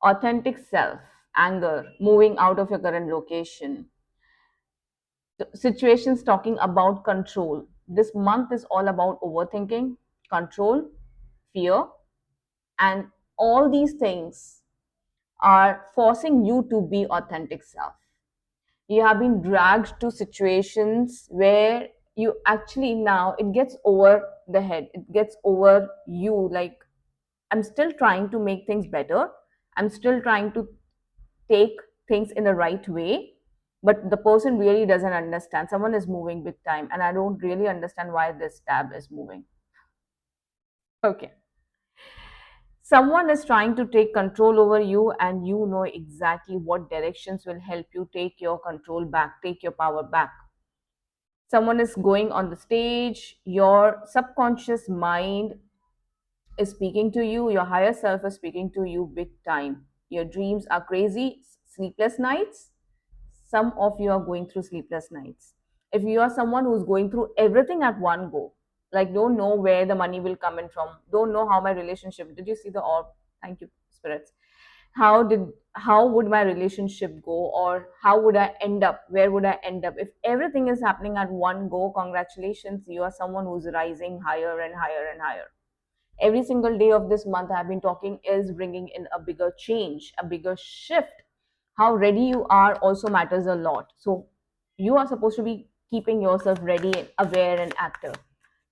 Authentic self, anger, moving out of your current location, situations talking about control. This month is all about overthinking, control, fear, and all these things are forcing you to be authentic self. You have been dragged to situations where you actually now it gets over the head, it gets over you. Like, I'm still trying to make things better, I'm still trying to take things in the right way, but the person really doesn't understand. Someone is moving big time and I don't really understand why this tab is moving. Okay, someone is trying to take control over you and you know exactly what directions will help you take your control back, take your power back. Someone is going on the stage, your subconscious mind is speaking to you, your higher self is speaking to you big time. Your dreams are crazy, sleepless nights. Some of you are going through sleepless nights. If you are someone who's going through everything at one go, like don't know where the money will come in from, don't know how my relationship, did you see the orb? Thank you, spirits. How would my relationship go, or how would I end up, where would I end up? If everything is happening at one go, congratulations, you are someone who's rising higher and higher and higher. Every single day of this month I've been talking is bringing in a bigger change, a bigger shift. How ready you are also matters a lot. So you are supposed to be keeping yourself ready and aware and active.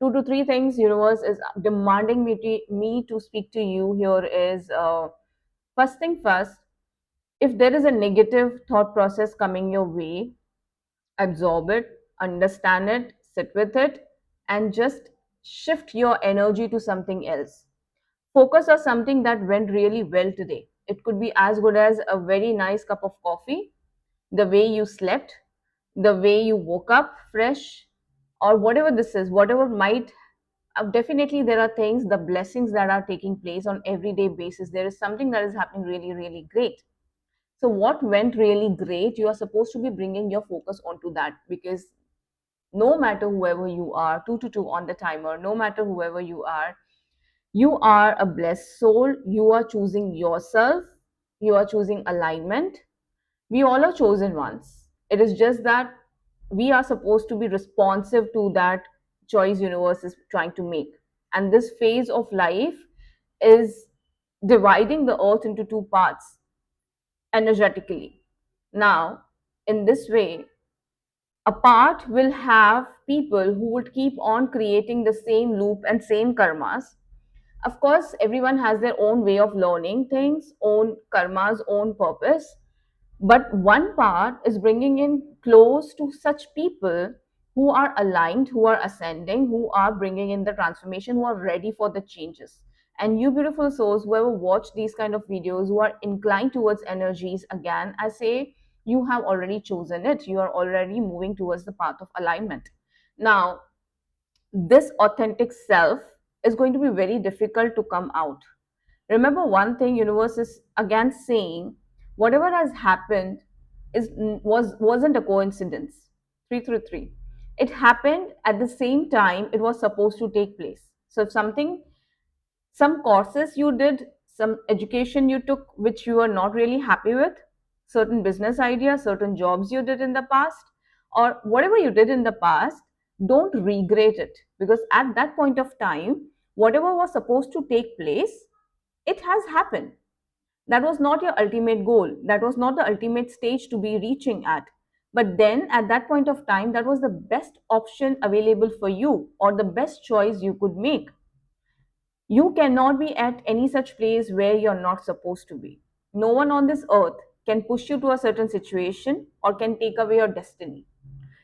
Two to three things universe is demanding me to speak to you here is, first thing first, if there is a negative thought process coming your way, absorb it, understand it, sit with it, and just shift your energy to something else. Focus on something that went really well today. It could be as good as a very nice cup of coffee, the way you slept, the way you woke up fresh, or whatever this is, whatever might. Definitely, there are things, the blessings that are taking place on everyday basis. There is something that is happening really, really great. So, what went really great? You are supposed to be bringing your focus onto that, because no matter whoever you are, 2 to 2 on the timer, no matter whoever you are a blessed soul. You are choosing yourself. You are choosing alignment. We all are chosen ones. It is just that we are supposed to be responsive to that choice universe is trying to make. And this phase of life is dividing the earth into two parts energetically. Now, in this way, a part will have people who would keep on creating the same loop and same karmas. Of course, everyone has their own way of learning things, own karmas, own purpose. But one part is bringing in close to such people who are aligned, who are ascending, who are bringing in the transformation, who are ready for the changes. And you beautiful souls, whoever watch these kind of videos, who are inclined towards energies, again, I say you have already chosen it. You are already moving towards the path of alignment. Now, this authentic self is going to be very difficult to come out. Remember one thing universe is again saying, whatever has happened wasn't a coincidence. 333. It happened at the same time it was supposed to take place. So if something, some courses you did, some education you took which you are not really happy with, certain business ideas, certain jobs you did in the past, or whatever you did in the past, don't regret it, because at that point of time, whatever was supposed to take place, it has happened. That was not your ultimate goal, that was not the ultimate stage to be reaching at, but then at that point of time that was the best option available for you, or the best choice you could make. You cannot be at any such place where you're not supposed to be. No one on this earth can push you to a certain situation or can take away your destiny.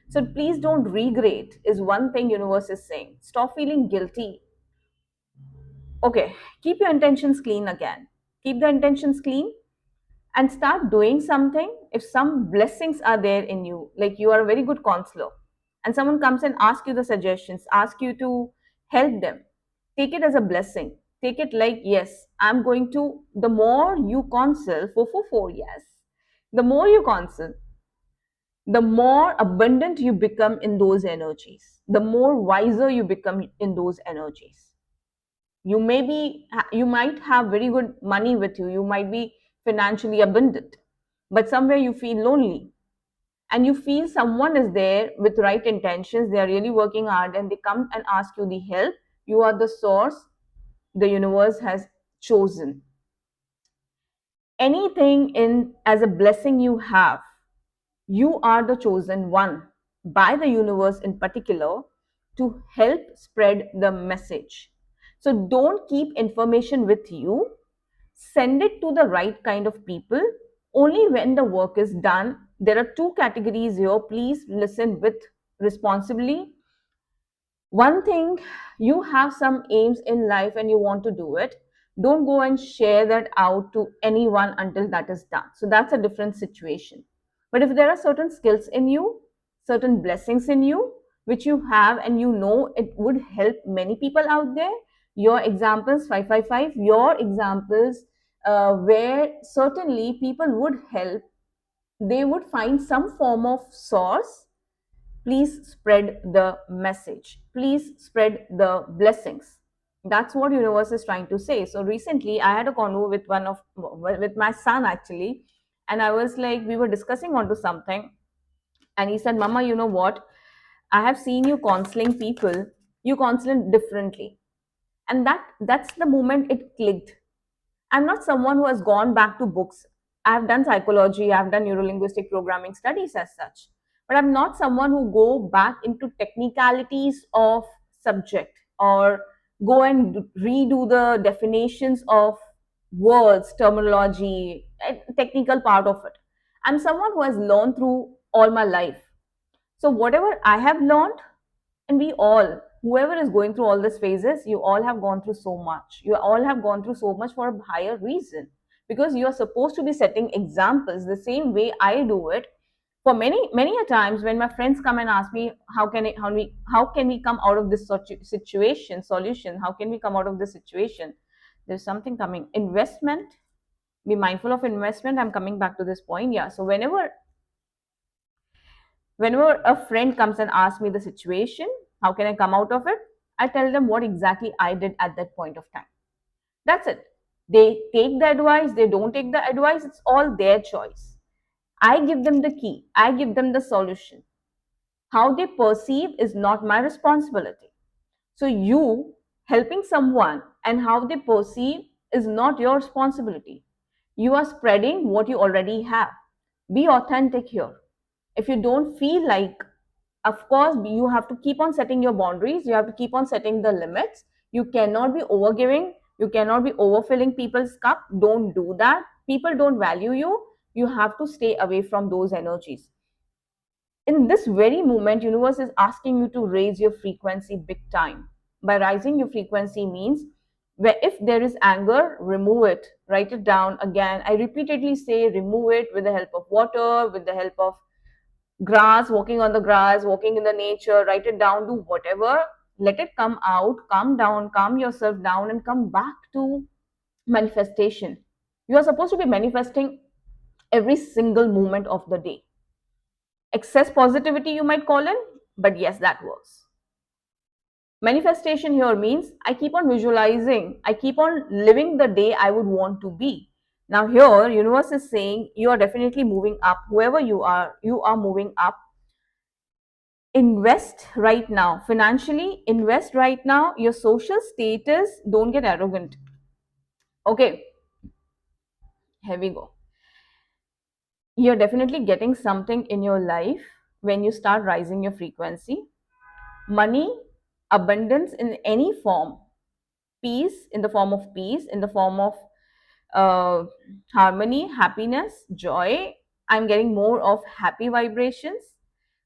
So please don't regret, is one thing universe is saying. Stop feeling guilty. Okay, keep your intentions clean again. Keep the intentions clean and start doing something. If some blessings are there in you, like you are a very good counselor, and someone comes and asks you the suggestions, ask you to help them, take it as a blessing. Take it like, yes, I'm going to, the more you counsel, 444, yes, the more you counsel, the more abundant you become in those energies, the more wiser you become in those energies. You may be, you might have very good money with you, you might be financially abundant, but somewhere you feel lonely, and you feel someone is there with right intentions, they are really working hard, and they come and ask you the help. You are the source the universe has chosen. Anything in as a blessing you have, you are the chosen one by the universe in particular to help spread the message. So don't keep information with you, send it to the right kind of people only when the work is done. There are two categories here, please listen with responsibly. One thing, you have some aims in life and you want to do it, don't go and share that out to anyone until that is done. So that's a different situation. But if there are certain skills in you, certain blessings in you which you have, and you know it would help many people out there, your examples 555, your examples where certainly people would help, they would find some form of source. Please spread the message, please spread the blessings. That's what universe is trying to say. So recently I had a convo with with my son actually, and I was like, we were discussing onto something, and he said, mama, you know what, I have seen you counseling people, you counsel differently. And that's the moment it clicked. I'm not someone who has gone back to books. I've done psychology, I've done neurolinguistic programming studies as such. But I'm not someone who go back into technicalities of subject or go and redo the definitions of words, terminology, technical part of it. I'm someone who has learned through all my life. So whatever I have learned, and we all, whoever is going through all these phases, you all have gone through so much, you all have gone through so much for a higher reason, because you are supposed to be setting examples the same way I do it. For many a times when my friends come and ask me, how can we come out of this situation, solution, how can we come out of this situation, there's something coming, investment, be mindful of investment. I'm coming back to this point. Yeah, so whenever a friend comes and asks me the situation, how can I come out of it, I tell them what exactly I did at that point of time. That's it. They take the advice, they don't take the advice, it's all their choice. I give them the key, I give them the solution. How they perceive is not my responsibility. So you helping someone and how they perceive is not your responsibility. You are spreading what you already have. Be authentic here. If you don't feel like, of course you have to keep on setting your boundaries, you have to keep on setting the limits. You cannot be overgiving, you cannot be overfilling people's cup. Don't do that. People don't value you. You have to stay away from those energies. In this very moment, universe is asking you to raise your frequency big time. By rising your frequency means, where if there is anger, remove it, write it down. Again, I repeatedly say remove it with the help of water, with the help of grass, walking on the grass, walking in the nature, write it down, do whatever, let it come out, calm down, calm yourself down, and come back to manifestation. You are supposed to be manifesting every single moment of the day. Excess positivity, you might call it, but yes, that works. Manifestation here means I keep on visualizing, I keep on living the day I would want to be. Now here, universe is saying you are definitely moving up. Whoever you are moving up. Invest right now financially, invest right now. Your social status, don't get arrogant. Okay, here we go. You're definitely getting something in your life when you start rising your frequency. Money, abundance in any form, peace in the form of peace, in the form of uh, harmony, happiness, joy. I'm getting more of happy vibrations.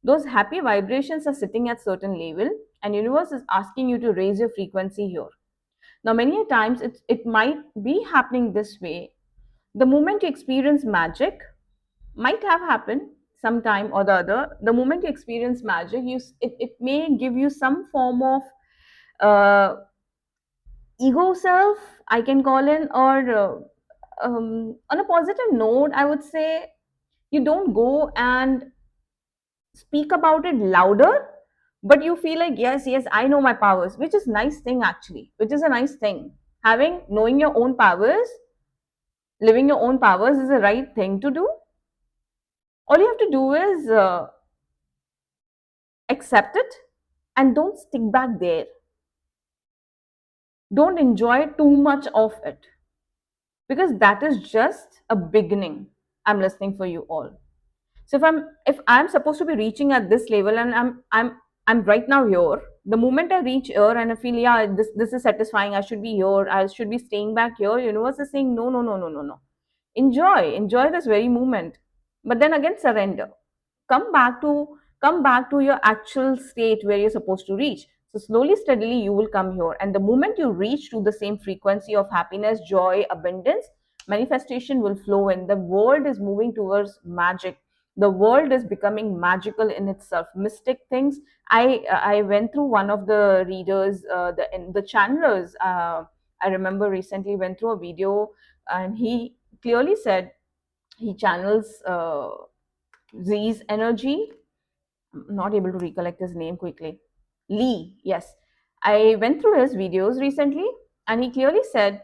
Those happy vibrations are sitting at certain level, and universe is asking you to raise your frequency here. Now many a times it might be happening this way. The moment you experience magic, might have happened sometime or the other, the moment you experience magic, it may give you some form of uh, ego self, I can call in, or on a positive note, I would say you don't go and speak about it louder, but you feel like, yes, yes, I know my powers, which is nice thing actually, which is a nice thing. Having knowing your own powers Living your own powers is the right thing to do. All you have to do is accept it and don't stick back there. Don't enjoy too much of it, because that is just a beginning. I'm listening for you all. So if I'm supposed to be reaching at this level, and I'm right now here, the moment I reach here and I feel, yeah, this is satisfying, I should be here, I should be staying back here, universe is saying no, no, no, no, no, no. Enjoy this very moment, but then again surrender. Come back to your actual state where you're supposed to reach. So slowly, steadily, you will come here, and the moment you reach to the same frequency of happiness, joy, abundance, manifestation will flow in. The world is moving towards magic. The world is becoming magical in itself. Mystic things. I went through one of the readers, the channelers. I remember recently went through a video, and he clearly said he channels Z's energy. I'm not able to recollect his name quickly. Lee, yes. I went through his videos recently, and he clearly said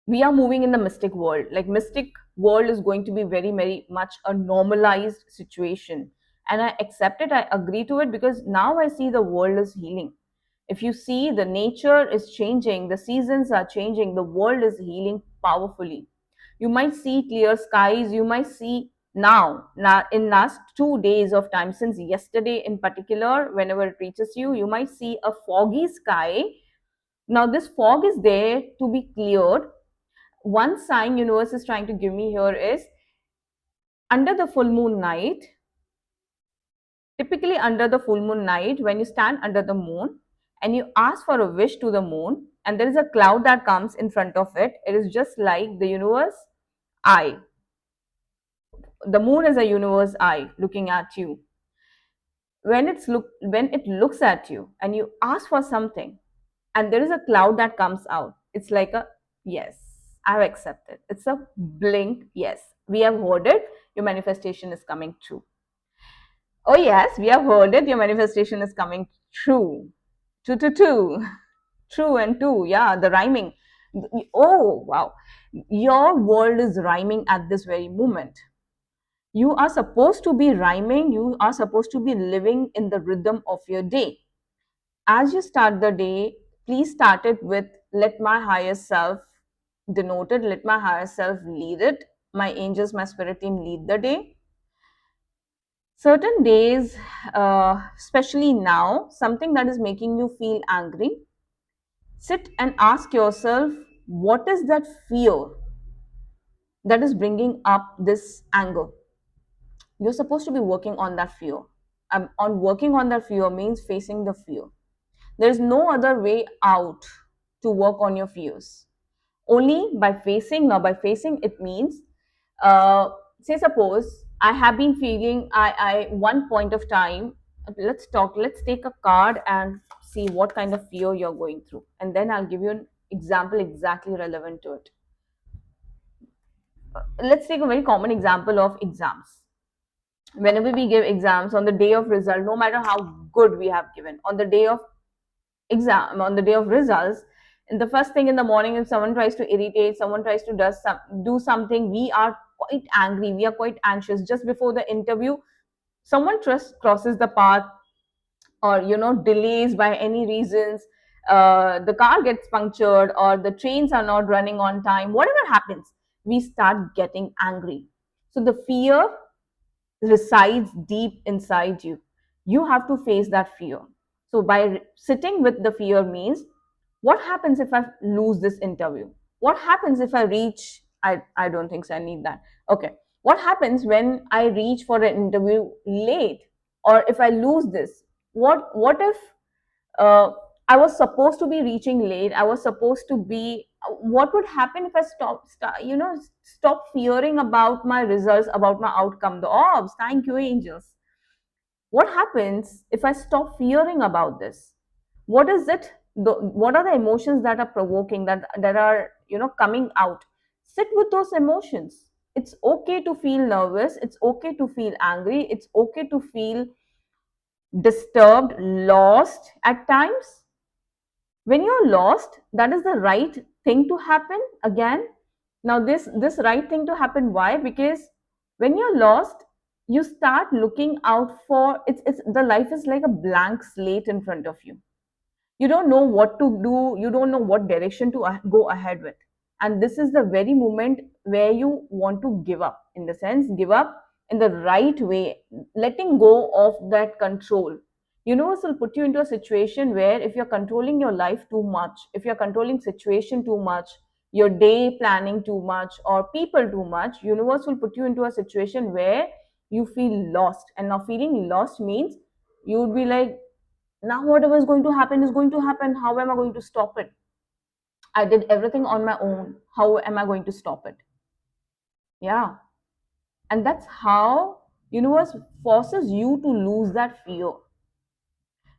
we are moving in the mystic world. Like, mystic world is going to be very, very much a normalized situation. And I accept it, I agree to it, because now I see the world is healing. If you see, the nature is changing, the seasons are changing, the world is healing powerfully. You might see clear skies, you might see now in last 2 days of time, since yesterday in particular, whenever it reaches you, you might see a foggy sky. Now this fog is there to be cleared. One sign universe is trying to give me here is, under the full moon night, typically under the full moon night, when you stand under the moon and you ask for a wish to the moon, and there is a cloud that comes in front of it, it is just like the universe eye. The moon is a universe eye looking at you. When it looks at you and you ask for something, and there is a cloud that comes out, it's like a yes, I've accepted. It's a blink yes, we have heard it, your manifestation is coming true. Oh yes, we have heard it, your manifestation is coming true. Two to two. True and two, yeah, the rhyming. Oh wow, your world is rhyming at this very moment. You are supposed to be rhyming, you are supposed to be living in the rhythm of your day. As you start the day, please start it with, let my higher self denote it, let my higher self lead it, my angels, my spirit team lead the day. Certain days, especially now, something that is making you feel angry, sit and ask yourself, what is that fear that is bringing up this anger? You're supposed to be working on that fear. On working on that fear means facing the fear. There is no other way out to work on your fears. Only by facing. Now, by facing, it means, say, suppose I have been feeling, I one point of time, let's take a card and see what kind of fear you're going through. And then I'll give you an example exactly relevant to it. Let's take a very common example of exams. Whenever we give exams, on the day of result, no matter how good we have given, on the day of exam, on the day of results, and the first thing in the morning, if someone tries to irritate, someone tries to do something, we are quite angry, we are quite anxious. Just before the interview, someone crosses the path, or delays by any reasons, the car gets punctured, or the trains are not running on time, whatever happens, we start getting angry. So the fear resides deep inside you. You have to face that fear. So by sitting with the fear means, what happens if I lose this interview? What happens if I reach, I don't think so, I need that. Okay. What happens when I reach for an interview late? Or if I lose this? What if uh, I was supposed to be reaching late? I was supposed to be. What would happen if I stop fearing about my results, about my outcome? The orbs, thank you, angels. What happens if I stop fearing about this? What is it? What are the emotions that are provoking, that are coming out? Sit with those emotions. It's okay to feel nervous. It's okay to feel angry. It's okay to feel disturbed, lost at times. When you're lost, that is the right thing to happen. Again, Now this right thing to happen, why? Because when you're lost, you start looking out for, it's the life is like a blank slate in front of you. You don't know what to do, you don't know what direction to go ahead with. And this is the very moment where you want to give up, in the sense give up in the right way, letting go of that control. Universe will put you into a situation where if you're controlling your life too much, if you're controlling situation too much, your day planning too much, or people too much, universe will put you into a situation where you feel lost. And now feeling lost means you would be like, now whatever is going to happen is going to happen, how am I going to stop it? I did everything on my own, how am I going to stop it? Yeah. And that's how universe forces you to lose that fear,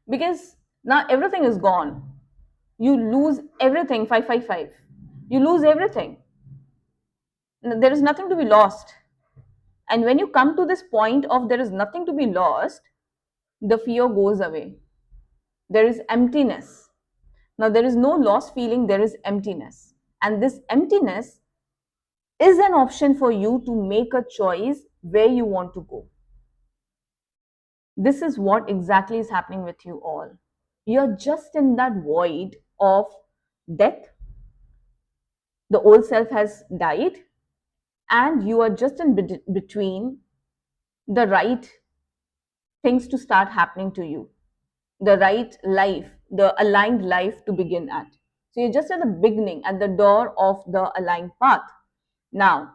because now everything is gone. You lose everything. 555, you lose everything. There is nothing to be lost. And when you come to this point of there is nothing to be lost, the fear goes away. There is emptiness. Now there is no lost feeling, there is emptiness. And this emptiness is an option for you to make a choice where you want to go. This is what exactly is happening with you all. You're just in that void of death. The old self has died, and you are just in between the right things to start happening to you, the right life, the aligned life to begin at. So you're just at the beginning, at the door of the aligned path. Now,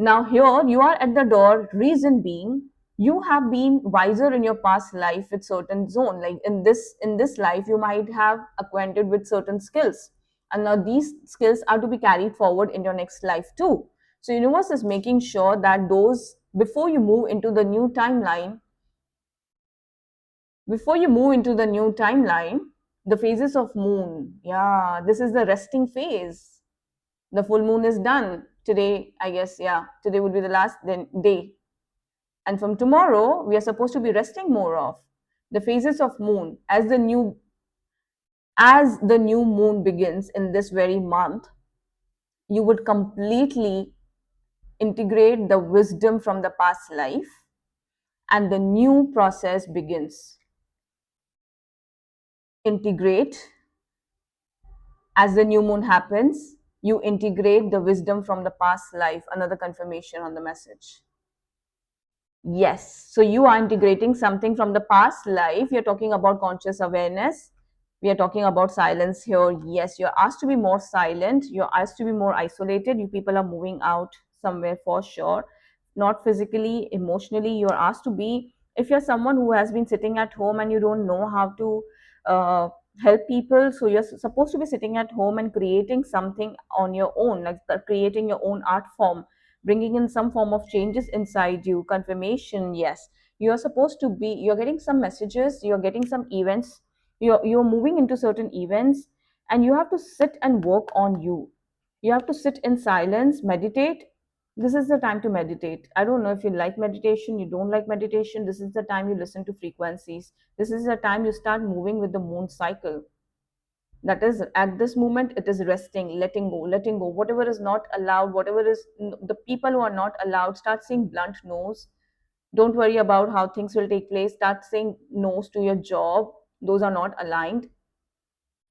Now, here you are at the door, reason being you have been wiser in your past life with certain zone. Like in this life, you might have acquainted with certain skills. And now these skills are to be carried forward in your next life too. So universe is making sure that those before you move into the new timeline, the phases of moon. Yeah, this is the resting phase. The full moon is done today, I guess. Yeah, today would be the last day, and from tomorrow we are supposed to be resting more of the phases of moon. As the new moon begins in this very month, you would completely integrate the wisdom from the past life, and the new process begins. Integrate. As the new moon happens, you integrate the wisdom from the past life. Another confirmation on the message. Yes. So you are integrating something from the past life. You're talking about conscious awareness. We are talking about silence here. Yes, you're asked to be more silent. You're asked to be more isolated. You people are moving out somewhere for sure. Not physically, emotionally. You're asked to be, if you're someone who has been sitting at home and you don't know how to uh, help people, so you're supposed to be sitting at home and creating something on your own, like creating your own art form, bringing in some form of changes inside you. Confirmation, yes, you're supposed to be, you're getting some messages, you're getting some events, you're moving into certain events, and you have to sit and work on you. You have to sit in silence, meditate. This is the time to meditate. I don't know if you like meditation, you don't like meditation. This is the time you listen to frequencies. This is the time you start moving with the moon cycle. That is, at this moment it is resting, letting go whatever is not allowed, whatever is the people who are not allowed. Start saying blunt no's. Don't worry about how things will take place. Start saying no's to your job, those are not aligned.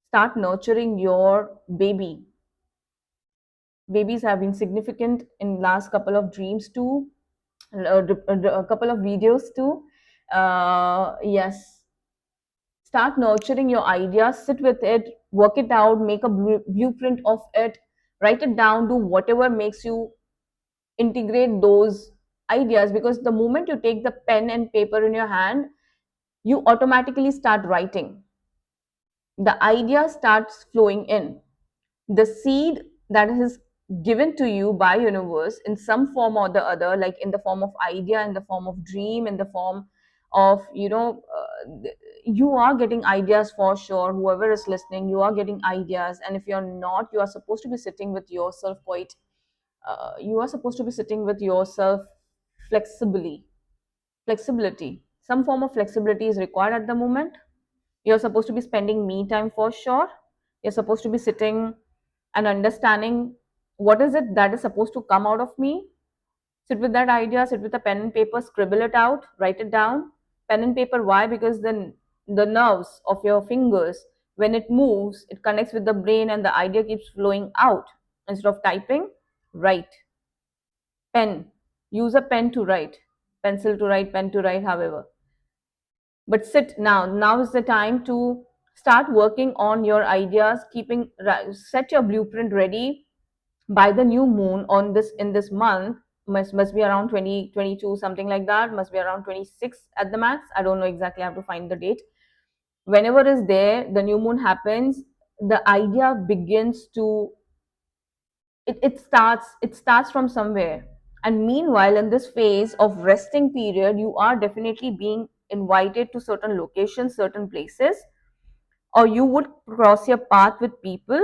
Start nurturing your baby. Babies have been significant in last couple of dreams too, a couple of videos too. Yes, start nurturing your ideas, sit with it, work it out, make a blueprint of it, write it down, do whatever makes you integrate those ideas. Because the moment you take the pen and paper in your hand, you automatically start writing. The idea starts flowing in. The seed that is given to you by universe in some form or the other, like in the form of idea, in the form of dream, in the form of you are getting ideas for sure. Whoever is listening, you are getting ideas. And if you're not, you are supposed to be sitting with yourself quite you are supposed to be sitting with yourself flexibly. Flexibility, some form of flexibility is required at the moment. You're supposed to be spending me time for sure. You're supposed to be sitting and understanding What is it that is supposed to come out of me? Sit with that idea, sit with a pen and paper, scribble it out, write it down. Pen and paper, why? Because then the nerves of your fingers, when it moves, it connects with the brain and the idea keeps flowing out. Instead of typing, write. Pen. Use a pen to write, pencil to write, pen to write, however. But sit now. Now is the time to start working on your ideas, set your blueprint ready by the new moon on this in this month. Must be around 2022, something like that, must be around 26 at the max. I don't know exactly, I have to find the date. Whenever is there, the new moon happens, the idea begins to, it starts from somewhere. And meanwhile, in this phase of resting period, you are definitely being invited to certain locations, certain places, or you would cross your path with people.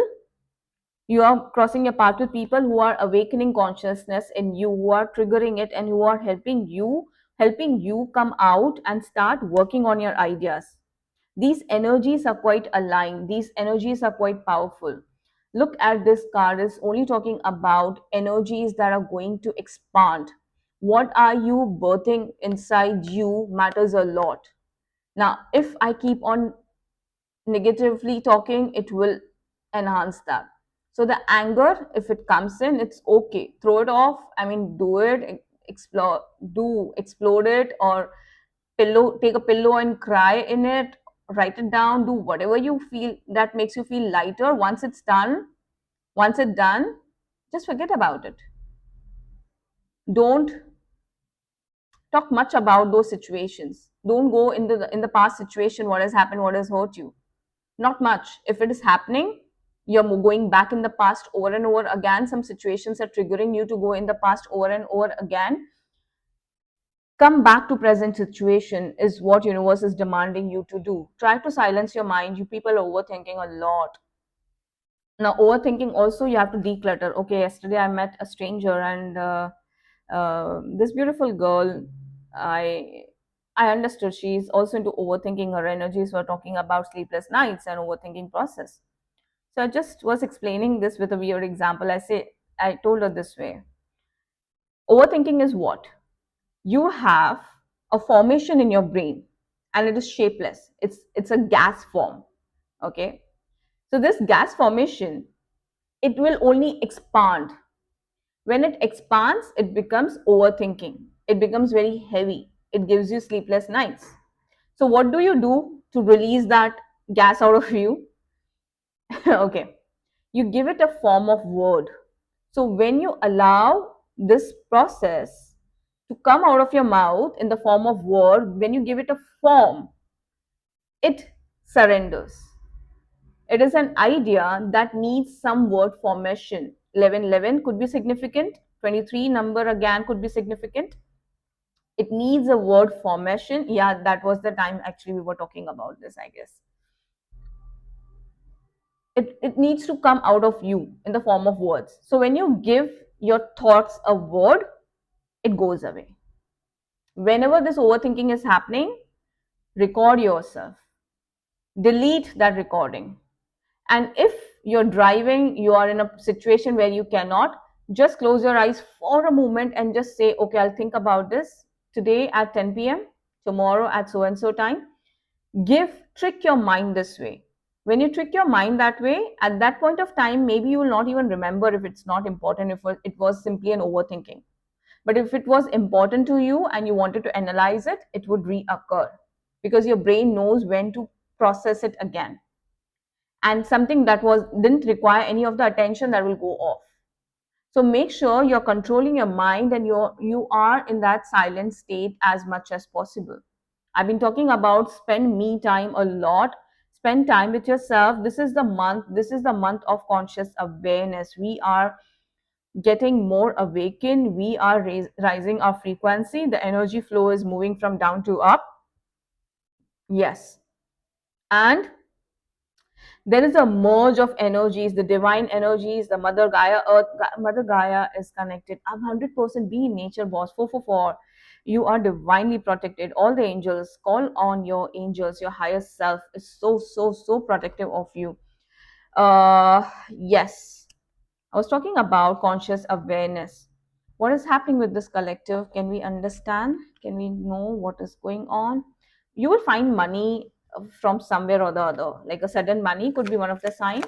You are crossing your path with people who are awakening consciousness in you, who are triggering it, and who are helping you come out and start working on your ideas. These energies are quite aligned, these energies are quite powerful. Look at this card, is only talking about energies that are going to expand. What are you birthing inside you matters a lot. Now if I keep on negatively talking, it will enhance that. So the anger, if it comes in, it's okay, throw it off. I mean, do it, explore, do explode it, or pillow, take a pillow and cry in it, write it down, do whatever you feel that makes you feel lighter. Once it's done, just forget about it. Don't talk much about those situations. Don't go in the past situation, what has happened, what has hurt you. Not much. If it is happening, you're going back in the past over and over again. Some situations are triggering you to go in the past over and over again. Come back to present situation is what universe is demanding you to do. Try to silence your mind. You people are overthinking a lot. Now overthinking also, you have to declutter. Okay, yesterday I met a stranger, and this beautiful girl, i I understood she's also into overthinking. Her energies were talking about sleepless nights and overthinking process. So I just was explaining this with a weird example. I told her this way. Overthinking is what? You have a formation in your brain and it is shapeless. It's a gas form. Okay. So this gas formation, it will only expand. When it expands, it becomes overthinking. It becomes very heavy. It gives you sleepless nights. So what do you do to release that gas out of you? Okay. You give it a form of word. So when you allow this process to come out of your mouth in the form of word, when you give it a form, it surrenders. It is an idea that needs some word formation. 1111 could be significant. 23 number again could be significant. It needs a word formation. Yeah, that was the time actually we were talking about this, I guess. It needs to come out of you in the form of words. So when you give your thoughts a word, it goes away. Whenever this overthinking is happening, record yourself, delete that recording. And if you're driving, you are in a situation where you cannot, just close your eyes for a moment and just say, okay, I'll think about this today at 10 p.m., tomorrow at so and so time. Trick your mind this way. When you trick your mind that way, at that point of time, maybe you will not even remember if it's not important, if it was simply an overthinking. But if it was important to you and you wanted to analyze it, it would reoccur because your brain knows when to process it again. And something that didn't require any of the attention, that will go off. So make sure you're controlling your mind and you are in that silent state as much as possible. I've been talking about spend me time a lot. Spend time with yourself. This is the month of conscious awareness. We are getting more awakened. We are rising our frequency. The energy flow is moving from down to up. Yes. And there is a merge of energies, the divine energies, the Mother Gaia, Mother Gaia is connected. I'm 100% be in nature, boss. 444. You are divinely protected. All the angels, call on your angels. Your higher self is so, so, so protective of you. Yes. I was talking about conscious awareness. What is happening with this collective? Can we understand? Can we know what is going on? You will find money from somewhere or the other. Like a sudden money could be one of the sign.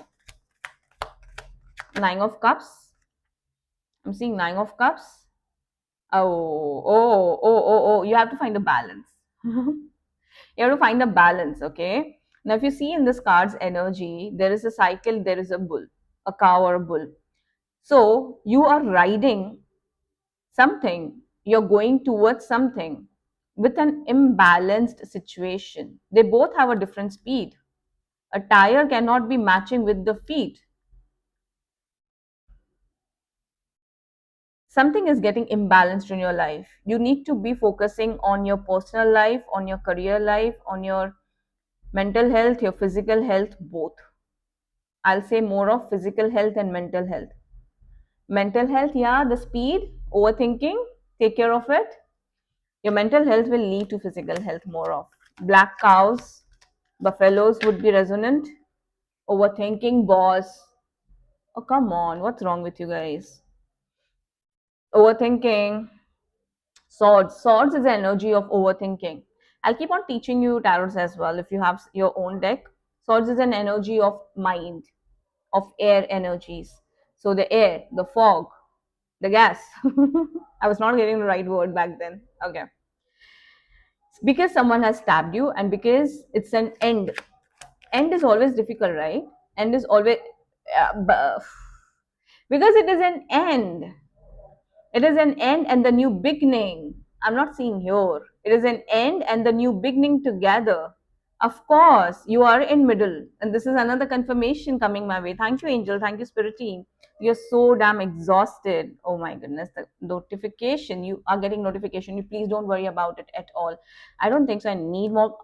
Nine of Cups. I'm seeing Nine of Cups. Oh. You have to find a balance. You have to find a balance, okay? Now, if you see in this card's energy, there is a cycle, there is a bull, a cow or a bull. So you are riding something, you're going towards something with an imbalanced situation. They both have a different speed. A tire cannot be matching with the feet. Something is getting imbalanced in your life. You need to be focusing on your personal life, on your career life, on your mental health, your physical health, both. I'll say more of physical health and mental health. Mental health, yeah, the speed, overthinking, take care of it. Your mental health will lead to physical health more of. Black cows, buffaloes would be resonant. Overthinking, boss. Oh, come on, what's wrong with you guys? Overthinking, swords. Swords is the energy of overthinking. I'll keep on teaching you tarots as well if you have your own deck. Swords is an energy of mind, of air energies. So the air, the fog, the gas. I was not getting the right word back then. Okay. Because someone has stabbed you and because it's an end. End is always difficult, right? End is always because it is an end. It is an end and the new beginning. I'm not seeing here. It is an end and the new beginning together. Of course, you are in middle, and this is another confirmation coming my way. Thank you, angel. Thank you, spirit team. You're so damn exhausted. Oh my goodness, the notification. You are getting notification. You please don't worry about it at all. I don't think so. I need more.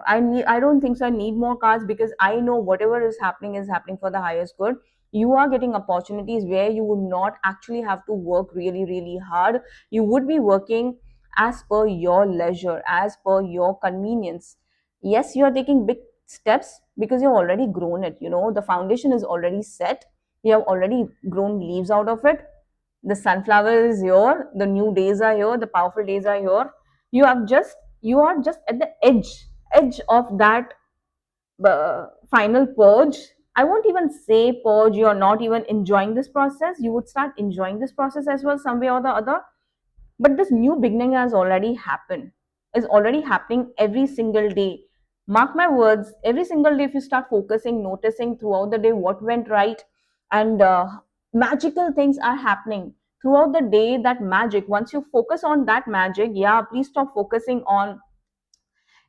I don't think so. I need more cards because I know whatever is happening for the highest good. You are getting opportunities where you would not actually have to work really, really hard. You would be working as per your leisure, as per your convenience. Yes, you are taking big steps because you've already grown it. You know, the foundation is already set. You have already grown leaves out of it. The sunflower is here. The new days are here. The powerful days are here. You are just at the edge of that final purge. I won't even say purge. You're not even enjoying this process. You would start enjoying this process as well, some way or the other. But this new beginning has already happened, is already happening every single day. Mark my words, every single day, if you start focusing, noticing throughout the day what went right, and magical things are happening throughout the day. That magic, once you focus on that magic, yeah, please stop focusing on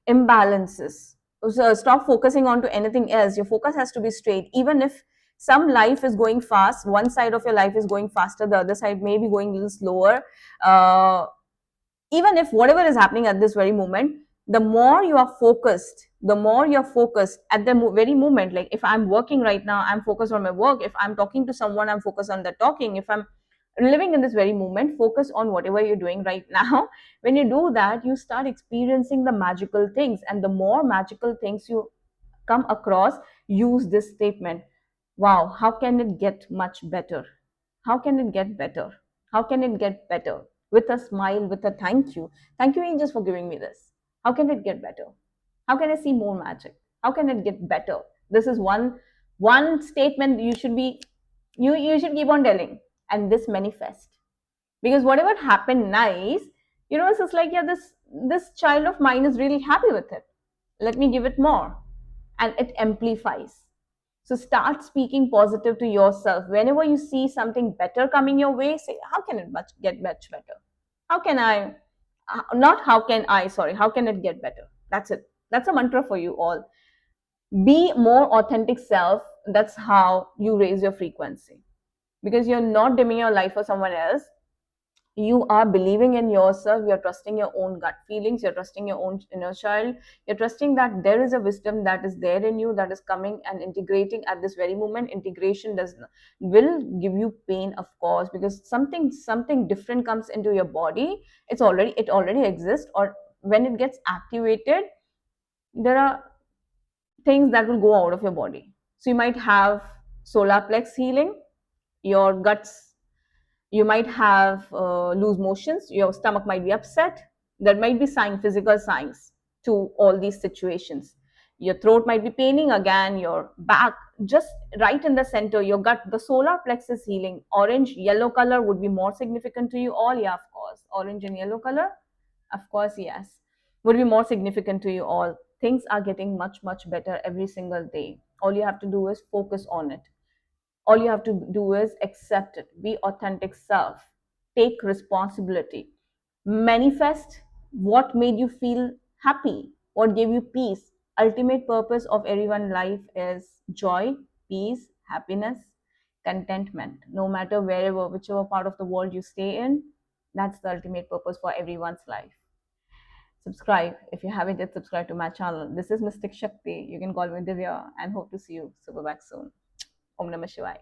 imbalances. So stop focusing on to anything else. Your focus has to be straight. Even if some life is going fast, one side of your life is going faster, the other side may be going a little slower. uh, Even if whatever is happening at this very moment, the more you are focused, the more you're focused at the very moment. Like if I'm working right now, I'm focused on my work. If I'm talking to someone, I'm focused on the talking. If I'm living in this very moment, focus on whatever you're doing right now. When you do that, you start experiencing the magical things, and the more magical things you come across, use this statement: wow, how can it get much better? How can it get better? How can it get better? With a smile, with a thank you angels for giving me this. How can it get better? How can I see more magic? How can it get better? This is one statement you should be, you should keep on telling, and this manifest. Because whatever happened nice, it's just like, yeah, this child of mine is really happy with it. Let me give it more. And it amplifies. So start speaking positive to yourself. Whenever you see something better coming your way, say, how can it get much better? How can I, not how can I, sorry, how can it get better? That's it. That's a mantra for you all. Be more authentic self. That's how you raise your frequency. Because you're not dimming your life for someone else. You are believing in yourself. You're trusting your own gut feelings. You're trusting your own inner child. You're trusting that there is a wisdom that is there in you, that is coming and integrating at this very moment. Integration will give you pain, of course, because something different comes into your body. It already exists, or when it gets activated, there are things that will go out of your body. So you might have solar plex healing. Your guts, you might have loose motions, your stomach might be upset. There might be physical signs to all these situations. Your throat might be paining again, your back, just right in the center, your gut, the solar plexus healing. Orange, yellow color would be more significant to you all. Yeah, of course. Orange and yellow color, of course, yes, would be more significant to you all. Things are getting much, much better every single day. All you have to do is focus on it. All you have to do is accept it, be authentic self, take responsibility, manifest what made you feel happy, what gave you peace. Ultimate purpose of everyone's life is joy, peace, happiness, contentment. No matter wherever, whichever part of the world you stay in, that's the ultimate purpose for everyone's life. Subscribe if you haven't yet subscribed to my channel. This is Mystic Shakti. You can call me Divya and hope to see you super back soon. Om Namah Shivaya.